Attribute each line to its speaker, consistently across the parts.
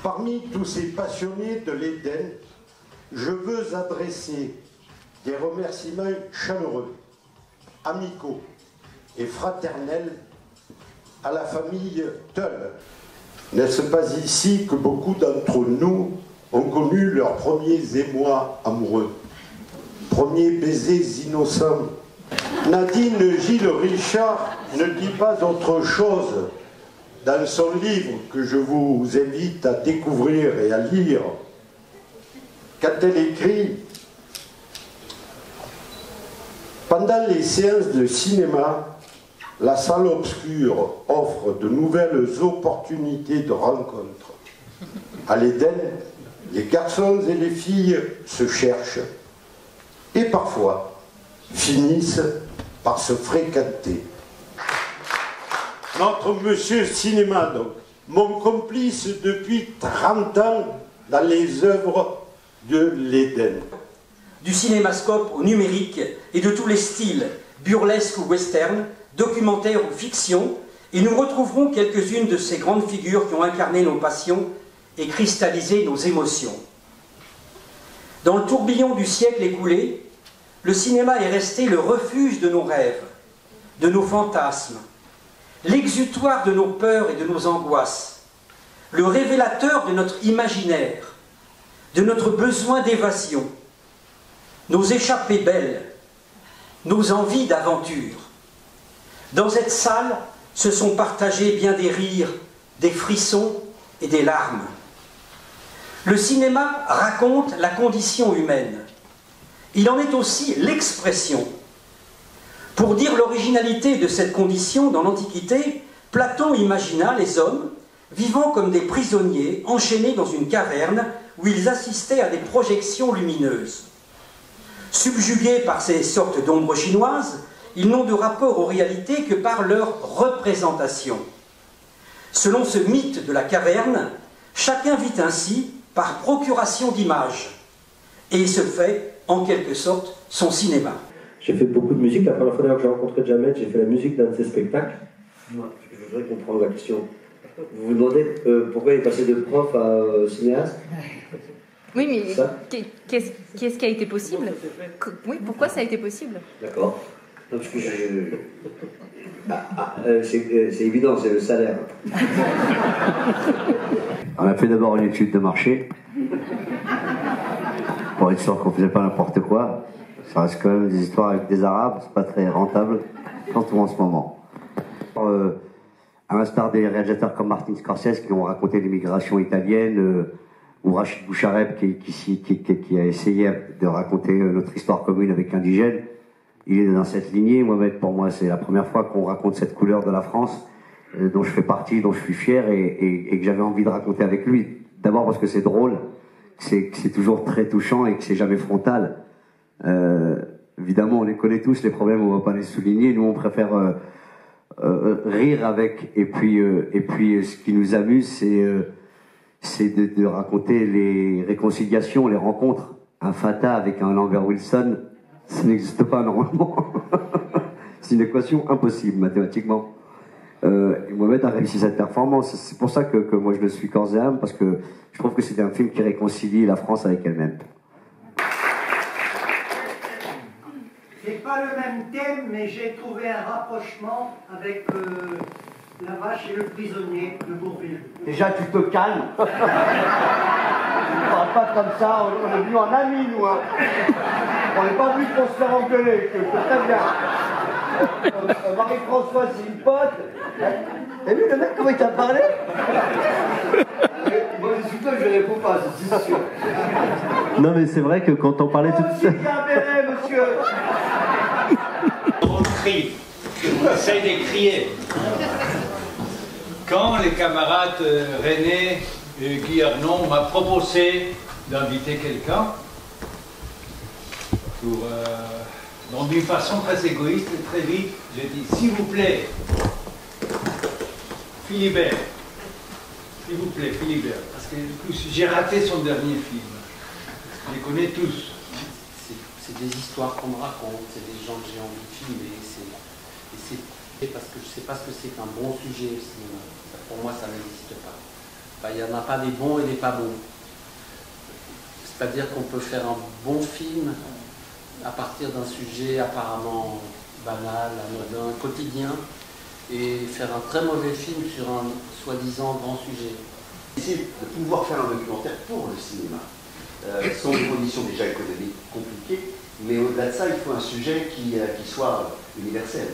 Speaker 1: Parmi tous ces passionnés de l'Éden, je veux adresser des remerciements chaleureux, amicaux et fraternels à la famille Tull. N'est-ce pas ici que beaucoup d'entre nous ont connu leurs premiers émois amoureux, premiers baisers innocents? Nadine Gilles Richard ne dit pas autre chose dans son livre que je vous invite à découvrir et à lire, quand elle écrit « Pendant les séances de cinéma, la salle obscure offre de nouvelles opportunités de rencontres. À l'Éden, les garçons et les filles se cherchent et parfois finissent par se fréquenter. » Notre monsieur cinéma, donc, mon complice depuis 30 ans dans les œuvres de l'Éden.
Speaker 2: Du cinémascope au numérique et de tous les styles, burlesque ou western, documentaire ou fiction, et nous retrouverons quelques-unes de ces grandes figures qui ont incarné nos passions et cristallisé nos émotions. Dans le tourbillon du siècle écoulé, le cinéma est resté le refuge de nos rêves, de nos fantasmes, l'exutoire de nos peurs et de nos angoisses, le révélateur de notre imaginaire, de notre besoin d'évasion, nos échappées belles, nos envies d'aventure. Dans cette salle se sont partagés bien des rires, des frissons et des larmes. Le cinéma raconte la condition humaine. Il en est aussi l'expression. Pour dire l'originalité de cette condition, dans l'Antiquité, Platon imagina les hommes vivant comme des prisonniers enchaînés dans une caverne où ils assistaient à des projections lumineuses. Subjugués par ces sortes d'ombres chinoises, ils n'ont de rapport aux réalités que par leur représentation. Selon ce mythe de la caverne, chacun vit ainsi par procuration d'images, et il se fait, en quelque sorte, son cinéma.
Speaker 3: J'ai fait beaucoup de musique. La première fois que j'ai rencontré Jamet, j'ai fait la musique d'un de ses spectacles. Je voudrais comprendre la question. Vous vous demandez pourquoi il est passé de prof à cinéaste?
Speaker 4: Oui, mais qu'est-ce qui a été possible? Oui, pourquoi ça a été possible?
Speaker 3: D'accord. Parce que c'est évident, c'est le salaire. On a fait d'abord une étude de marché pour être sûr qu'on ne faisait pas n'importe quoi. Ça reste quand même des histoires avec des Arabes, c'est pas très rentable, surtout en ce moment. À l'instar des réalisateurs comme Martin Scorsese qui ont raconté l'immigration italienne, ou Rachid Bouchareb qui a essayé de raconter notre histoire commune avec l'indigène, il est dans cette lignée. Mohamed, pour moi, c'est la première fois qu'on raconte cette couleur de la France, dont je fais partie, dont je suis fier et que j'avais envie de raconter avec lui. D'abord parce que c'est drôle, que c'est toujours très touchant et que c'est jamais frontal. Évidemment, on les connaît tous, les problèmes, on va pas les souligner. Nous, on préfère rire avec. Et puis, ce qui nous amuse, c'est de raconter les réconciliations, les rencontres. Un Fata avec un Lambert Wilson, ça n'existe pas normalement. C'est une équation impossible mathématiquement. Et Mohamed a réussi cette performance. C'est pour ça que moi je le suis corps et âme, parce que je trouve que c'est un film qui réconcilie la France avec elle-même.
Speaker 5: C'est pas le même thème, mais j'ai trouvé un rapprochement avec La vache et le prisonnier de Bourvil.
Speaker 6: Déjà, tu te calmes. Tu ne parles pas comme ça, on est venus en amis, nous. Hein. On n'est pas venus pour se faire engueuler, je te très bien. Marie-Françoise, c'est une pote. T'as vu le mec, comment il t'a parlé? Moi, je suis toi, je ne réponds pas, c'est sûr.
Speaker 3: Non, mais c'est vrai que quand on parlait tout de suite.
Speaker 6: Il y a un béret, monsieur.
Speaker 7: On crie, on essaye de crier. Quand les camarades René et Guy Arnon m'a proposé d'inviter quelqu'un, donc d'une façon très égoïste et très vite, j'ai dit, s'il vous plaît, Philibert, s'il vous plaît, Philibert, parce que j'ai raté son dernier film. Je les connais tous.
Speaker 8: C'est des histoires qu'on me raconte, c'est des gens que j'ai envie de filmer, c'est parce que je ne sais pas ce que c'est qu'un bon sujet au cinéma. Pour moi, ça n'existe pas. Enfin, il n'y en a pas des bons et des pas bons. C'est-à-dire qu'on peut faire un bon film à partir d'un sujet apparemment banal, anodin, quotidien, et faire un très mauvais film sur un soi-disant grand sujet.
Speaker 9: Essayer de pouvoir faire un documentaire pour le cinéma. Ce sont des conditions déjà économiques compliquées, mais au-delà de ça, il faut un sujet qui soit universel.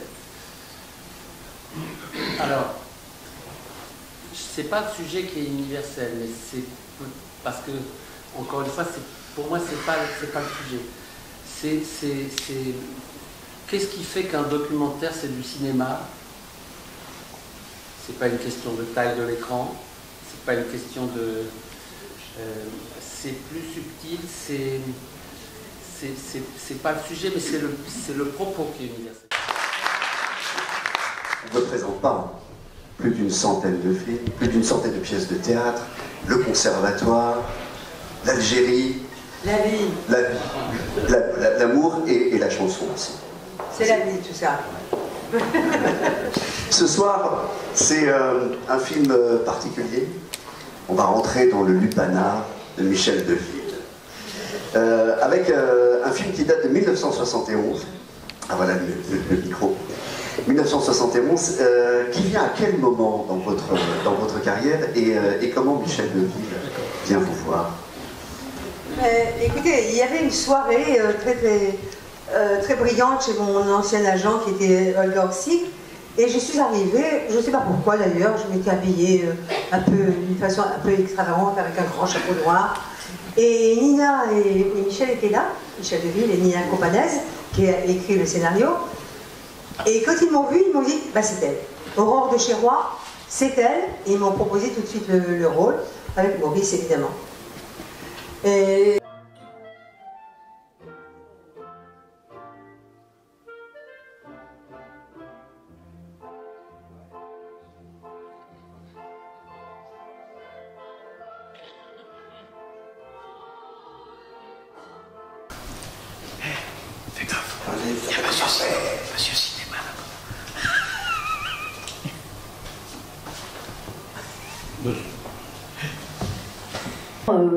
Speaker 8: Alors, c'est pas le sujet qui est universel, mais c'est parce que, encore une fois, pour moi, c'est pas le sujet. Qu'est-ce qui fait qu'un documentaire, c'est du cinéma? C'est pas une question de taille de l'écran, c'est pas une question de... c'est plus subtil, c'est pas le sujet, mais c'est le propos qui est universel.
Speaker 9: On ne présente pas plus d'une centaine de films, plus d'une centaine de pièces de théâtre, le conservatoire, l'Algérie,
Speaker 10: la vie,
Speaker 9: l'amour et la chanson aussi.
Speaker 10: C'est la vie, tout ça.
Speaker 9: Ce soir, c'est un film particulier. On va rentrer dans le lupanar de Michel Deville. Avec un film qui date de 1971. Ah voilà le micro. 1971, qui vient à quel moment dans votre carrière et comment Michel Deville vient vous voir?
Speaker 10: Écoutez, il y avait une soirée très brillante chez mon ancien agent qui était Olga Orsi, et je suis arrivée, je ne sais pas pourquoi d'ailleurs, je m'étais habillée d'une façon un peu extravagante avec un grand chapeau noir, et Nina et Michel étaient là, Michel Deville et Nina Companese, qui a écrit le scénario, et quand ils m'ont vu, ils m'ont dit, bah c'est elle, Aurore de Chérois, c'est elle, et ils m'ont proposé tout de suite le rôle, avec Maurice évidemment. Et...
Speaker 9: Fais gaffe, il y a Monsieur Cinéma là-bas.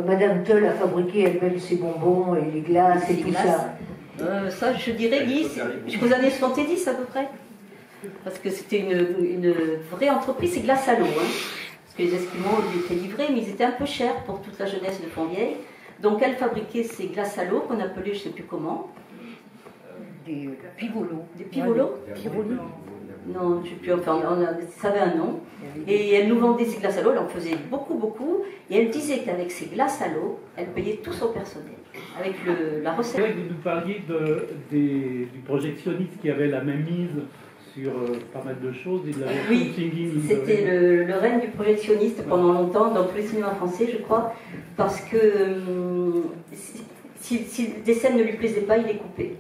Speaker 11: Madame Teul a fabriqué elle-même ses bonbons et les glaces et tout ça.
Speaker 12: Ça, je dirais, Guy, jusqu'aux années 70 à peu près. Parce que c'était une vraie entreprise, c'est glace à l'eau. Hein. Parce que les Esquimaux ils étaient livrés, mais ils étaient un peu chers pour toute la jeunesse de Fontvieille. Donc elle fabriquait ces glaces à l'eau qu'on appelait, je ne sais plus comment.
Speaker 11: Des pivolos.
Speaker 12: Des pivolos? Non, je sais plus, enfin, ça avait un nom. Et elle nous vendait ces glaces à l'eau, elle en faisait beaucoup. Et elle disait qu'avec ces glaces à l'eau, elle payait tout son personnel. Avec la recette.
Speaker 13: Vous nous parliez du projectionniste qui avait la même mise sur pas mal de choses.
Speaker 12: Oui, c'était le règne du projectionniste pendant longtemps dans tous les cinémas français, je crois, parce que si des scènes ne lui plaisaient pas, il les coupait.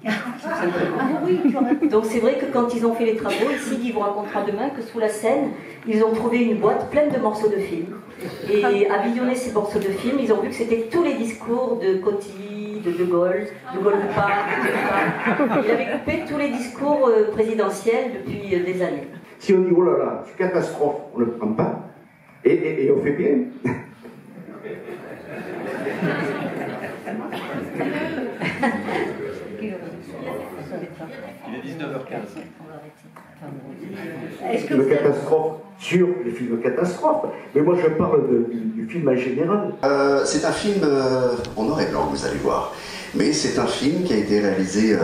Speaker 12: Donc c'est vrai que quand ils ont fait les travaux, ici, il vous racontera demain que sous la scène, ils ont trouvé une boîte pleine de morceaux de films. Et à visionner ces morceaux de films, ils ont vu que c'était tous les discours de Coty, de Gaulle pas. Il avait coupé tous les discours présidentiels depuis des années.
Speaker 6: Si on dit oh là là, c'est catastrophe, on ne le prend pas, et on fait bien.
Speaker 7: Il est 19h15.
Speaker 6: Est-ce que catastrophe sur les films de catastrophe, mais moi je parle du film en général.
Speaker 9: C'est un film en noir et blanc, vous allez voir. Mais c'est un film qui a été réalisé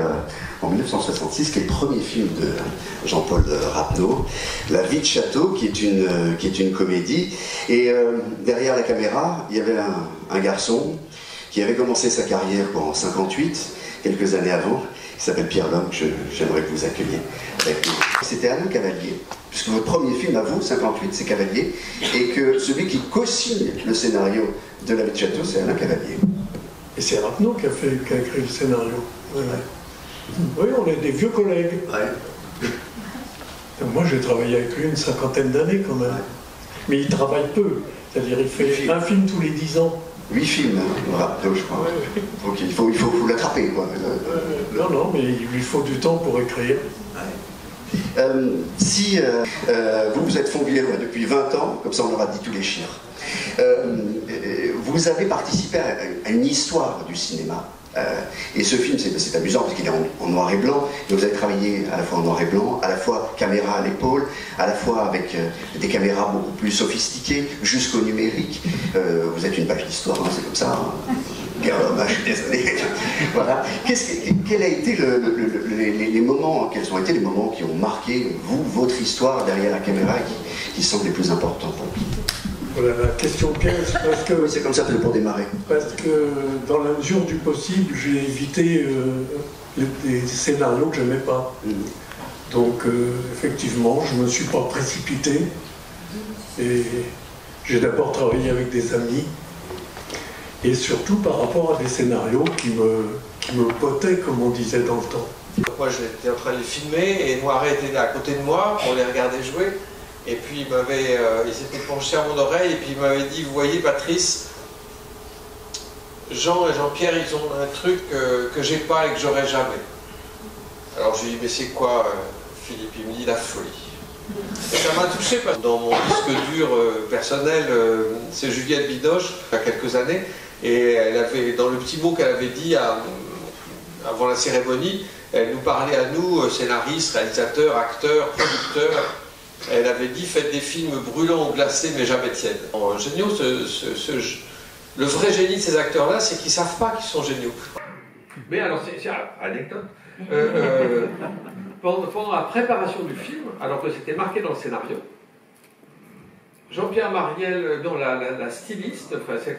Speaker 9: en 1966, qui est le premier film de Jean-Paul Rapneau, La vie de château, qui est une comédie. Et derrière la caméra, il y avait un garçon qui avait commencé sa carrière en 58, quelques années avant, qui s'appelle Pierre Lhomme, que j'aimerais que vous accueilliez. C'était Alain Cavalier, puisque votre premier film à vous, 58, c'est Cavalier, et que celui qui co-signe le scénario de La vie de château, c'est Alain Cavalier.
Speaker 14: Et c'est Rapneau qui a écrit le scénario. Oui, on est des vieux collègues.
Speaker 9: Ouais.
Speaker 14: Moi, j'ai travaillé avec lui une 50aine d'années quand même. Mais il travaille peu. C'est-à-dire il fait un film tous les 10 ans.
Speaker 9: 8 films, voilà, je crois. Donc il faut vous l'attraper, quoi.
Speaker 14: Non, mais il lui faut du temps pour écrire.
Speaker 9: Si vous êtes fonguier depuis 20 ans, comme ça on aura dit tous les chiffres, vous avez participé à une histoire du cinéma. Et ce film, c'est amusant parce qu'il est en noir et blanc, et vous avez travaillé à la fois en noir et blanc, à la fois caméra à l'épaule, à la fois avec des caméras beaucoup plus sophistiquées, jusqu'au numérique. Vous êtes une page d'histoire, hein, c'est comme ça. Hein. Guerre d'homme, je suis désolé. Voilà. Quels a été les moments, quels ont été les moments qui ont marqué, vous, votre histoire derrière la caméra, qui sont les plus importants pour vous?
Speaker 14: Voilà la question piège, parce que...
Speaker 9: Oui, c'est comme ça pour démarrer.
Speaker 14: Parce que, dans la mesure du possible, j'ai évité les scénarios que je n'aimais pas. Donc, effectivement, je ne me suis pas précipité. Et j'ai d'abord travaillé avec des amis. Et surtout par rapport à des scénarios qui me potaient, comme on disait dans le temps.
Speaker 15: Moi, j'étais en train de les filmer, et Noiret était à côté de moi, on les regardait jouer. Et puis il s'était penché à mon oreille et puis il m'avait dit, vous voyez Patrice, Jean et Jean-Pierre, ils ont un truc que j'ai pas et que j'aurai jamais. Alors je lui ai dit, mais c'est quoi Philippe? Il me dit, la folie. Et ça m'a touché parce que dans mon disque dur personnel, c'est Juliette Bidoche, il y a quelques années, et elle avait, dans le petit mot qu'elle avait dit avant la cérémonie, elle nous parlait à nous, scénaristes, réalisateurs, acteurs, producteurs. Elle avait dit, faites des films brûlants ou glacés, mais jamais tièdes. Géniaux, le vrai génie de ces acteurs-là, c'est qu'ils ne savent pas qu'ils sont géniaux.
Speaker 16: Mais alors, c'est anecdote. Pendant la préparation du film, alors que c'était marqué dans le scénario, Jean-Pierre Mariel, dont la styliste, enfin celle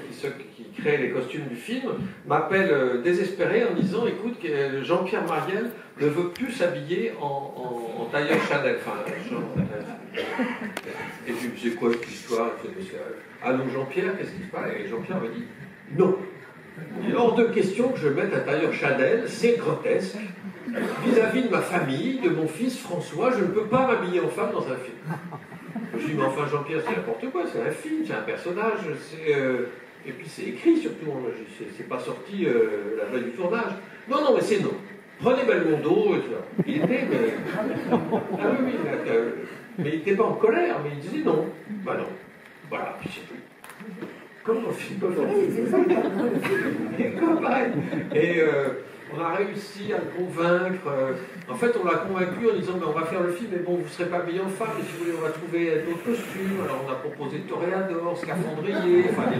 Speaker 16: qui crée les costumes du film, m'appelle désespéré en disant, écoute, Jean-Pierre Mariel ne veut plus s'habiller en tailleur Chanel. Enfin, et je lui dis, c'est quoi cette histoire? Allô Jean-Pierre, qu'est-ce qui se passe? Et Jean-Pierre me dit, non. Il est hors de question que je mette un tailleur Chanel, c'est grotesque. Vis-à-vis de ma famille, de mon fils François, je ne peux pas m'habiller en femme dans un film. Je dis, mais enfin Jean-Pierre, c'est n'importe quoi, c'est un film, c'est un personnage, et puis c'est écrit surtout, c'est pas sorti la veille du tournage. Non, mais c'est non. Prenez Belmondo et tout ça. Il était, mais il n'était pas en colère, mais il disait non. Bah non. Voilà, puis c'est tout. Comme on filme pareil. Et on a réussi à le convaincre. En fait, on l'a convaincu en disant, mais on va faire le film, mais bon, vous ne serez pas habillé en femme, et si vous voulez, on va trouver d'autres costumes. Alors on a proposé toréador, scaphandrier, enfin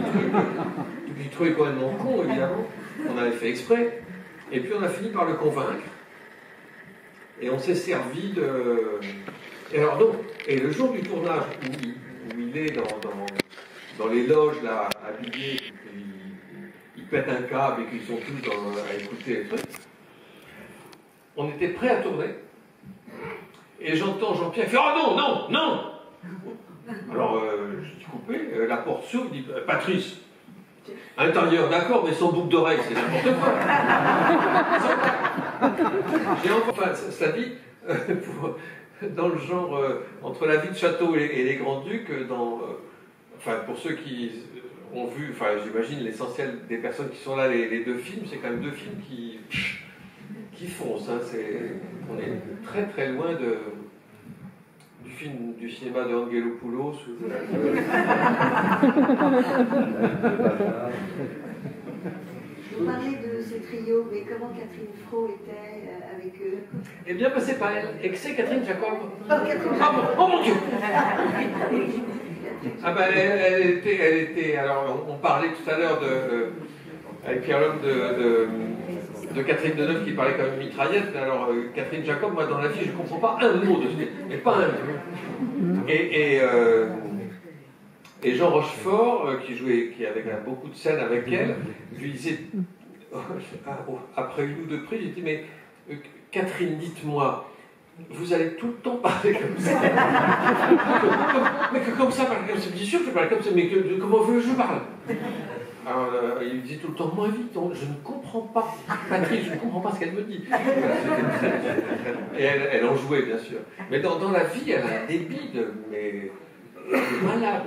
Speaker 16: des trucs complètement cons, évidemment. On avait fait exprès. Et puis on a fini par le convaincre. Et on s'est servi de... Et le jour du tournage, où il est dans les loges, là, habillé, il pète un câble et qu'ils sont tous à écouter les trucs, on était prêts à tourner. Et j'entends Jean-Pierre faire « Oh non !» Alors, je suis coupé, la porte s'ouvre, il dit « Patrice, intérieur, d'accord, mais sans boucle d'oreille, c'est n'importe quoi. » Et enfin, ça dit, dans le genre, entre La Vie de Château et Les Grands-Ducs, enfin, pour ceux qui ont vu, enfin, j'imagine l'essentiel des personnes qui sont là, les deux films, c'est quand même deux films qui foncent. Hein, on est très très loin du cinéma de Angelopoulos.
Speaker 17: Vous parlez de ce trio, mais comment Catherine Fro était avec eux?
Speaker 16: Eh bien, c'est pas elle. Et que c'est Catherine Jacob.
Speaker 17: Oh, Catherine
Speaker 16: Jacob. Oh mon Dieu. Ah ben, elle était. Alors, on parlait tout à l'heure avec Pierre-Homme de Catherine Deneuve qui parlait comme une mitraillette. Alors, Catherine Jacob, moi, dans la vie, je ne comprends pas un mot de ce mais pas un mot. Et Jean Rochefort, qui avait beaucoup de scènes avec elle, lui disait, après une ou deux prises, il dit, mais Catherine, dites-moi, vous allez tout le temps parler comme ça. Mais que comme ça, parler comme ça. Bien sûr que je parle comme ça, mais comment veux-je que je parle? Alors, il dit tout le temps, moins vite, je ne comprends pas. Patrice, je ne comprends pas ce qu'elle me dit. Et elle en jouait, bien sûr. Mais dans la vie, elle a un débit malade.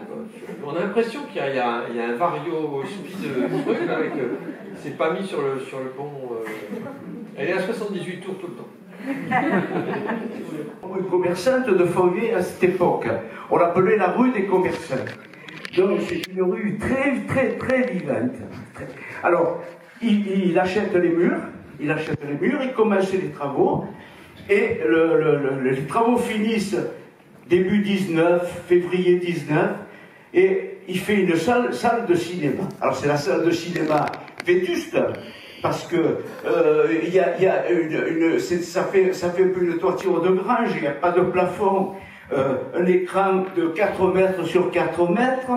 Speaker 16: On a l'impression qu'il y a un vario speed truc avec. C'est pas mis sur le pont. Elle est à 78 tours tout le temps.
Speaker 6: Rue commerçante de Fourier à cette époque. On l'appelait la rue des commerçants. Donc c'est une rue très vivante. Alors, il achète les murs, il commence les travaux, et les travaux finissent début 19, février 19, et il fait une salle de cinéma. Alors c'est la salle de cinéma vétuste, parce que ça fait un peu une toiture de grange, il n'y a pas de plafond, un écran de 4 mètres sur 4 mètres,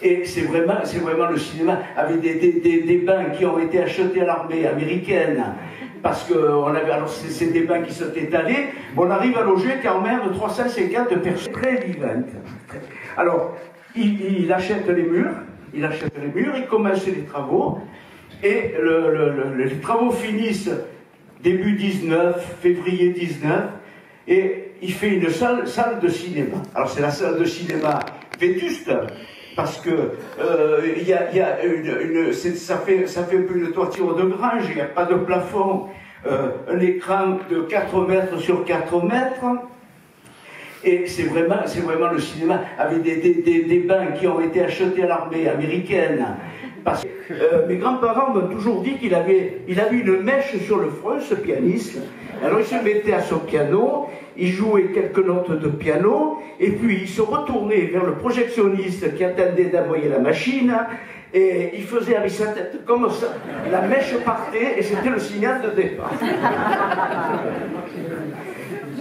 Speaker 6: et c'est vraiment le cinéma, avec des bains qui ont été achetés à l'armée américaine, parce que alors c'est des bains qui sont étalés, on arrive à loger quand même 350 personnes très vivantes. Alors, il achète les murs, il commence les travaux, et les travaux finissent début 19, février 19, et il fait une salle de cinéma. Alors c'est la salle de cinéma vétuste, parce que ça fait un peu une toiture de grange, il n'y a pas de plafond, un écran de 4 mètres sur 4 mètres, et c'est vraiment le cinéma, avec des bains qui ont été achetés à l'armée américaine. Parce que mes grands-parents m'ont toujours dit qu'il avait une mèche sur le front, ce pianiste. Alors il se mettait à son piano, il jouait quelques notes de piano, et puis il se retournait vers le projectionniste qui attendait d'envoyer la machine, et il faisait avec sa tête comme ça. La mèche partait, et c'était le signal de départ.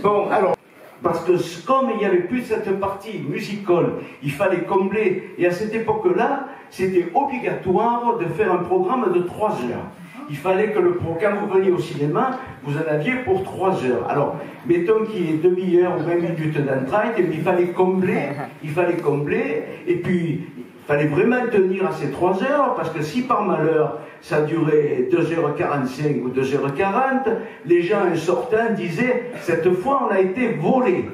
Speaker 6: Bon, alors... Parce que comme il n'y avait plus cette partie musicale, il fallait combler. Et à cette époque-là, c'était obligatoire de faire un programme de 3 heures. Il fallait que quand vous veniez au cinéma, vous en aviez pour 3 heures. Alors, mettons qu'il y ait demi-heure ou 20 minutes d'entraide, et puis il fallait combler, et puis il fallait vraiment tenir à ces 3 heures, parce que si par malheur ça durait 2h45 ou 2h40, les gens en sortant disaient « cette fois on a été volés ».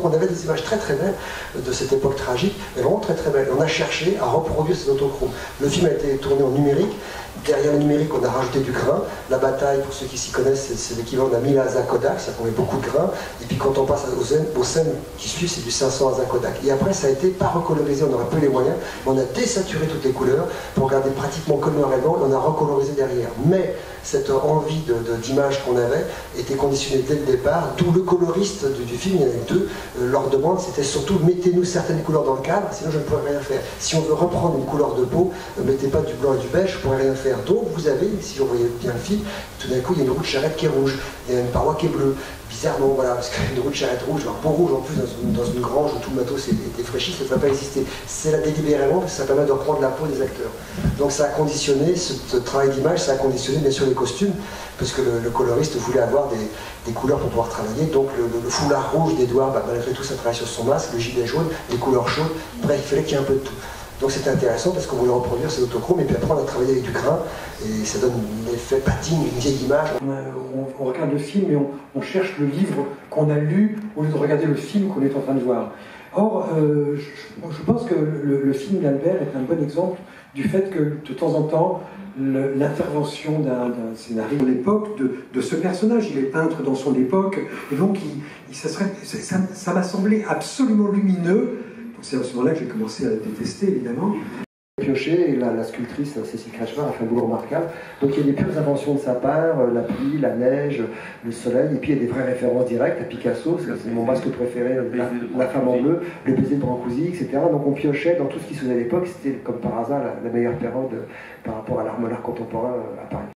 Speaker 18: On avait des images très belles de cette époque tragique, mais vraiment très belles. On a cherché à reproduire ces autochromes. Le film a été tourné en numérique. Derrière le numérique, on a rajouté du grain. La bataille, pour ceux qui s'y connaissent, c'est l'équivalent d'un 1000 ASA Kodak, ça met beaucoup de grain. Et puis quand on passe aux scènes qui suivent, c'est du 500 ASA Kodak. Et après, ça a été pas recolorisé, on n'aurait pas eu les moyens, mais on a désaturé toutes les couleurs pour garder pratiquement que le noir et blanc, on a recolorisé derrière. Mais cette envie d'image qu'on avait était conditionnée dès le départ, d'où le coloriste du film, il y en avait deux, leur demande c'était surtout mettez-nous certaines couleurs dans le cadre, sinon je ne pourrais rien faire. Si on veut reprendre une couleur de peau, ne mettez pas du blanc et du beige, je ne pourrais rien faire. Donc vous avez, si vous voyez bien le film, tout d'un coup il y a une roue de charrette qui est rouge, il y a une paroi qui est bleue. Bizarrement, voilà, parce qu'une roue de charrette rouge, un peau rouge en plus dans une grange où tout le matos est fraîchi, ça ne devrait pas exister. C'est là délibérément parce que ça permet de reprendre la peau des acteurs. Donc ça a conditionné, ce travail d'image, ça a conditionné bien sûr les costumes, parce que le coloriste voulait avoir des couleurs pour pouvoir travailler. Donc le foulard rouge d'Edouard, malgré tout, ça travaille sur son masque, le gilet jaune, les couleurs chaudes, bref, il fallait qu'il y ait un peu de tout. Donc c'était intéressant parce qu'on voulait reproduire ces autochromes et puis après on a travaillé avec du grain et ça donne un effet patine, une vieille image.
Speaker 19: On regarde le film et on cherche le livre qu'on a lu au lieu de regarder le film qu'on est en train de voir. Or, je pense que le film d'Albert est un bon exemple du fait que de temps en temps, l'intervention d'un scénariste de l'époque, de ce personnage, il est peintre dans son époque, et donc ça m'a semblé absolument lumineux. C'est à ce moment-là que j'ai commencé à le détester, évidemment.
Speaker 18: Piocher, et la sculptrice Cécile Kretschmar a fait un boulot remarquable. Donc il y a des pures inventions de sa part, la pluie, la neige, le soleil, et puis il y a des vraies références directes à Picasso, c'est mon masque préféré, la femme en bleu, le baiser de Brancusi, etc. Donc on piochait dans tout ce qui se faisait à l'époque, c'était comme par hasard la meilleure période par rapport à l'art contemporain à Paris.